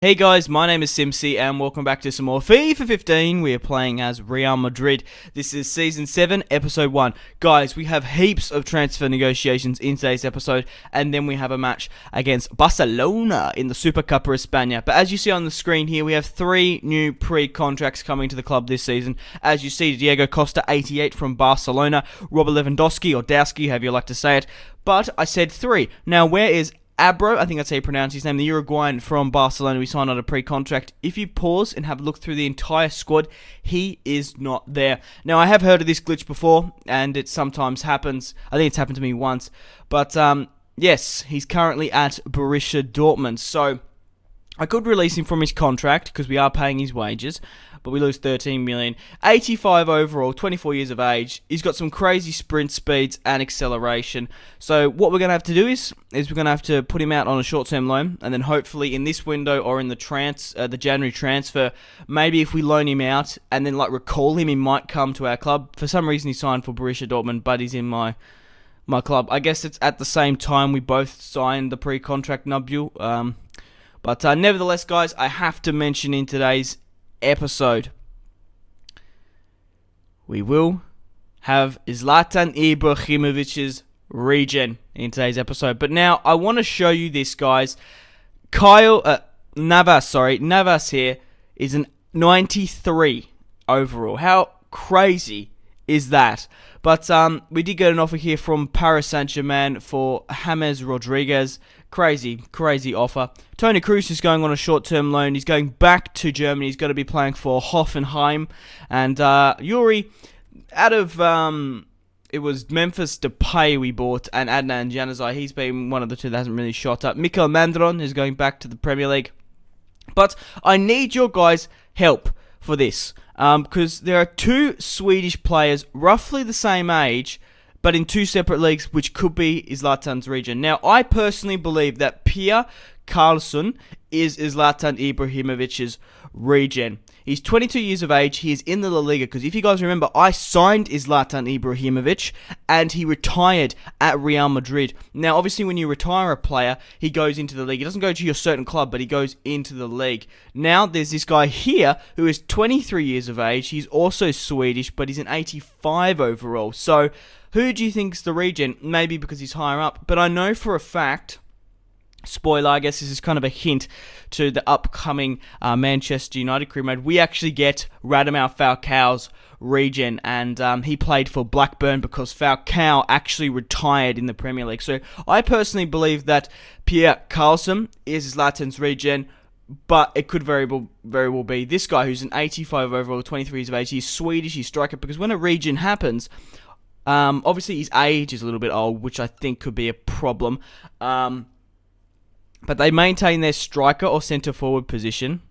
Hey guys, my name is Simpzy and welcome back to some more FIFA 15. We are playing as Real Madrid. This is Season 7, Episode 1. Guys, we have heaps of transfer negotiations in today's episode, and then we have a match against Barcelona in the Super Cup of España. But as you see on the screen here, we have 3 new pre-contracts coming to the club this season. As you see, Diego Costa, 88 from Barcelona, Robert Lewandowski, or Dowski, however you like to say it. But I said 3. Now, where is Abro, I think that's how you pronounce his name, the Uruguayan from Barcelona, we signed on a pre-contract. If you pause and have a look through the entire squad, he is not there. Now, I have heard of this glitch before, and it sometimes happens. I think it's happened to me once. But, yes, he's currently at Borussia Dortmund. So, I could release him from his contract, because we are paying his wages, but we lose 13 million. 85 overall, 24 years of age. He's got some crazy sprint speeds and acceleration. So what we're going to have to do is we're going to have to put him out on a short-term loan, and then hopefully in this window or in the January transfer, maybe if we loan him out and then recall him, he might come to our club. For some reason he signed for Borussia Dortmund, but he's in my club. I guess it's at the same time we both signed the pre-contract nubule. But nevertheless, guys, I have to mention in today's episode, we will have Zlatan Ibrahimovic's regen in today's episode. But now, I want to show you this, guys. Navas here is an 93 overall. How crazy is that? But we did get an offer here from Paris Saint-Germain for James Rodriguez. Crazy offer. Toni Kroos is going on a short-term loan. He's going back to Germany. He's going to be playing for Hoffenheim. And Yuri, out of it was Memphis Depay we bought, and Adnan Januzaj. He's been one of the two that hasn't really shot up. Mikel Mandron is going back to the Premier League. But I need your guys' help for this. Because there are 2 Swedish players roughly the same age, but in 2 separate leagues, which could be Zlatan's regen. Now, I personally believe that Pierre Karlsson is Zlatan Ibrahimovic's regen. He's 22 years of age. He is in the La Liga, because if you guys remember, I signed Zlatan Ibrahimovic, and he retired at Real Madrid. Now, obviously, when you retire a player, he goes into the league. He doesn't go to your certain club, but he goes into the league. Now, there's this guy here who is 23 years of age. He's also Swedish, but he's an 85 overall. So, who do you think's the regen? Maybe because he's higher up. But I know for a fact, spoiler, I guess this is kind of a hint to the upcoming Manchester United Career Mode, we actually get Radamel Falcao's regen, and he played for Blackburn because Falcao actually retired in the Premier League. So I personally believe that Pierre Karlsson is Zlatan's regen, but it could very well be this guy who's an 85 overall, 23 years of age. He's Swedish, he's striker, because when a regen happens, obviously his age is a little bit old, which I think could be a problem. But they maintain their striker or centre forward position,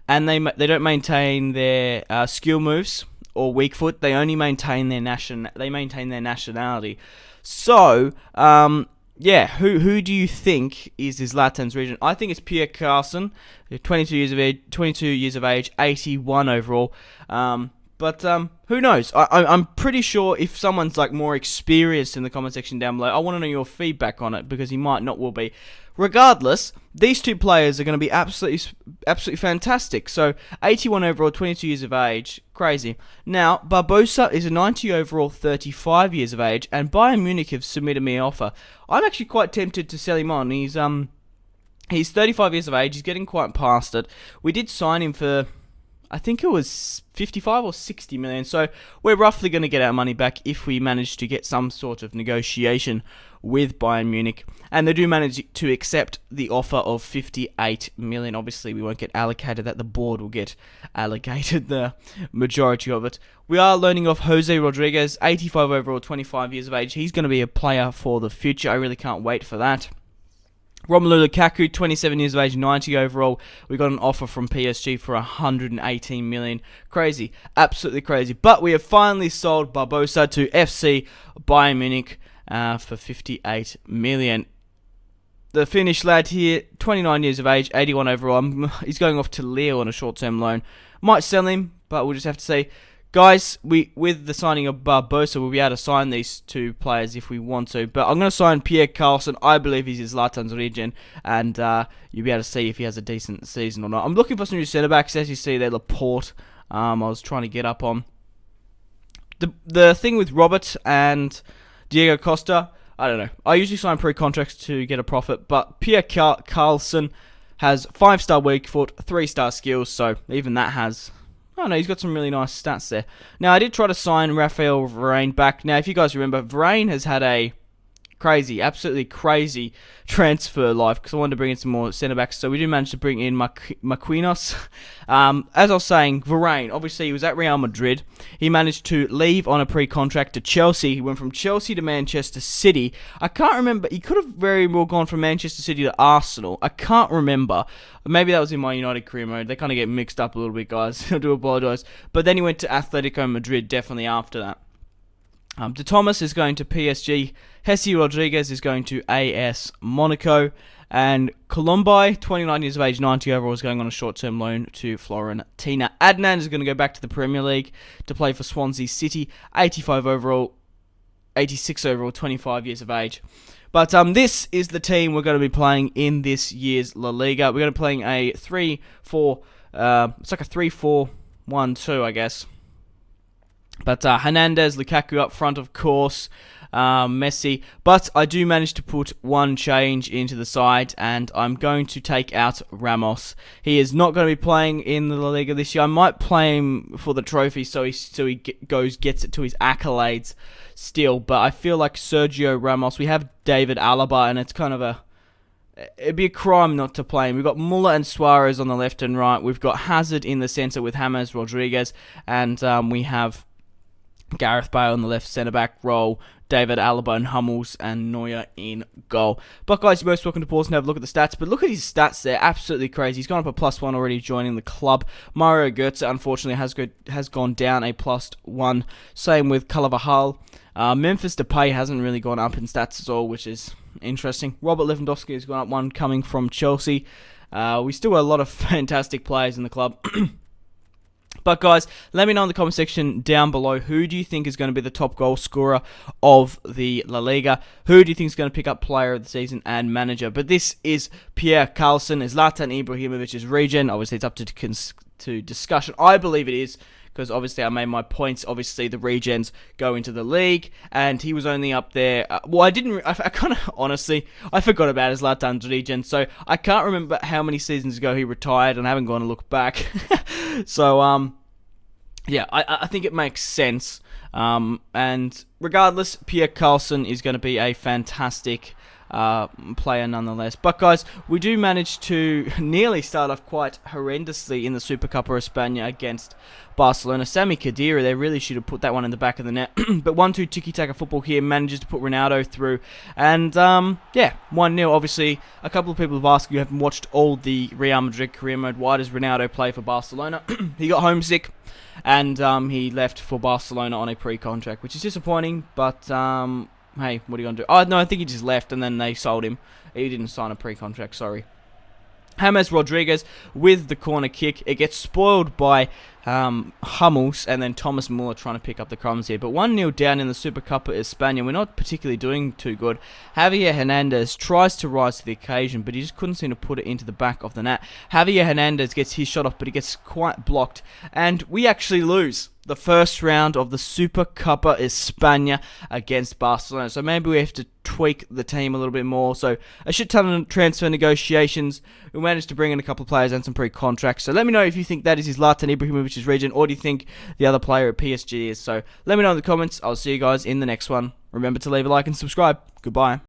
and they don't maintain their skill moves or weak foot. They only maintain their nationality. So, yeah, who do you think is Zlatan's regen? I think it's Pierre Karlsson, 22 years of age, 81 overall. But who knows? I'm pretty sure if someone's more experienced in the comment section down below, I want to know your feedback on it, because he might not will be. Regardless, these 2 players are going to be absolutely fantastic. So 81 overall, 22 years of age, crazy. Now Barbosa is a 90 overall, 35 years of age, and Bayern Munich have submitted me an offer. I'm actually quite tempted to sell him on. He's 35 years of age. He's getting quite past it. We did sign him for, I think it was 55 or 60 million. So we're roughly going to get our money back if we manage to get some sort of negotiation with Bayern Munich. And they do manage to accept the offer of 58 million. Obviously, we won't get allocated that. The board will get allocated the majority of it. We are loaning off Jose Rodriguez, 85 overall, 25 years of age. He's going to be a player for the future. I really can't wait for that. Romelu Lukaku, 27 years of age, 90 overall. We got an offer from PSG for 118 million. Crazy. Absolutely crazy. But we have finally sold Barbosa to FC Bayern Munich for 58 million. The Finnish lad here, 29 years of age, 81 overall. He's going off to Lille on a short-term loan. Might sell him, but we'll just have to see. Guys, with the signing of Barbosa, we'll be able to sign these two players if we want to. But I'm going to sign Pierre Carlson. I believe he's his Zlatan's region, and you'll be able to see if he has a decent season or not. I'm looking for some new centre-backs. As you see there, Laporte, I was trying to get up on. The thing with Robert and Diego Costa, I don't know. I usually sign pre-contracts to get a profit, but Pierre Carlson has 5-star weak foot, 3-star skills, so even that has... Oh no, he's got some really nice stats there. Now, I did try to sign Raphael Varane back. Now, if you guys remember, Varane has had a crazy, absolutely crazy transfer life because I wanted to bring in some more centre-backs. So we do manage to bring in Marquinhos. As I was saying, Varane, obviously he was at Real Madrid. He managed to leave on a pre-contract to Chelsea. He went from Chelsea to Manchester City. I can't remember. He could have very well gone from Manchester City to Arsenal. I can't remember. Maybe that was in my United Career Mode. They kind of get mixed up a little bit, guys. I do apologise. But then he went to Atletico Madrid definitely after that. De Thomas is going to PSG, Hesse Rodriguez is going to AS Monaco, and Colombi, 29 years of age, 90 overall, is going on a short-term loan to Fiorentina. Adnan is going to go back to the Premier League to play for Swansea City, 85 overall, 86 overall, 25 years of age. But this is the team we're going to be playing in this year's La Liga. We're going to be playing a 3-4, it's like a 3-4-1-2, I guess. But Hernandez, Lukaku up front, of course, Messi. But I do manage to put one change into the side, and I'm going to take out Ramos. He is not going to be playing in the La Liga this year. I might play him for the trophy so he gets it to his accolades still. But I feel like Sergio Ramos, we have David Alaba, and it's kind of it'd be a crime not to play him. We've got Muller and Suarez on the left and right. We've got Hazard in the centre with James Rodriguez, and we have Gareth Bale on the left centre-back role, David Alaba and Hummels, and Neuer in goal. But guys, you're most welcome to pause and have a look at the stats. But look at his stats there, absolutely crazy. He's gone up a +1 already joining the club. Mario Götze, unfortunately, has gone down a +1. Same with Carvajal. Memphis Depay hasn't really gone up in stats at all, which is interesting. Robert Lewandowski has gone up 1 coming from Chelsea. We still got a lot of fantastic players in the club. But guys, let me know in the comment section down below, who do you think is going to be the top goal scorer of the La Liga? Who do you think is going to pick up player of the season and manager? But this is Pierre Carlson, Zlatan Ibrahimovic's regen. Obviously, it's up to discussion. I believe it is, because obviously I made my points. Obviously, the regens go into the league, and he was only up there. I kind of, honestly, I forgot about his Zlatan's regen, so I can't remember how many seasons ago he retired, and I haven't gone to look back. So, yeah, I think it makes sense. And regardless, Pierre Carlson is going to be a fantastic player nonetheless. But guys, we do manage to nearly start off quite horrendously in the Supercopa España against Barcelona. Sami Khedira, they really should have put that one in the back of the net. But 1-2 tiki-taka football here, manages to put Ronaldo through. And yeah, 1-0. Obviously, a couple of people have asked, you haven't watched all the Real Madrid Career Mode, why does Ronaldo play for Barcelona? He got homesick, and he left for Barcelona on a pre-contract, which is disappointing, but hey, what are you going to do? Oh, no, I think he just left, and then they sold him. He didn't sign a pre-contract, sorry. James Rodriguez with the corner kick. It gets spoiled by Hummels, and then Thomas Muller trying to pick up the crumbs here. But 1-0 down in the Supercopa España. We're not particularly doing too good. Javier Hernandez tries to rise to the occasion, but he just couldn't seem to put it into the back of the net. Javier Hernandez gets his shot off, but he gets quite blocked, and we actually lose the first round of the Supercopa España against Barcelona. So maybe we have to tweak the team a little bit more. So a shit ton of transfer negotiations. We managed to bring in a couple of players and some pre-contracts. So let me know if you think that is his Zlatan Ibrahimovic's region, or do you think the other player at PSG is. So let me know in the comments. I'll see you guys in the next one. Remember to leave a like and subscribe. Goodbye.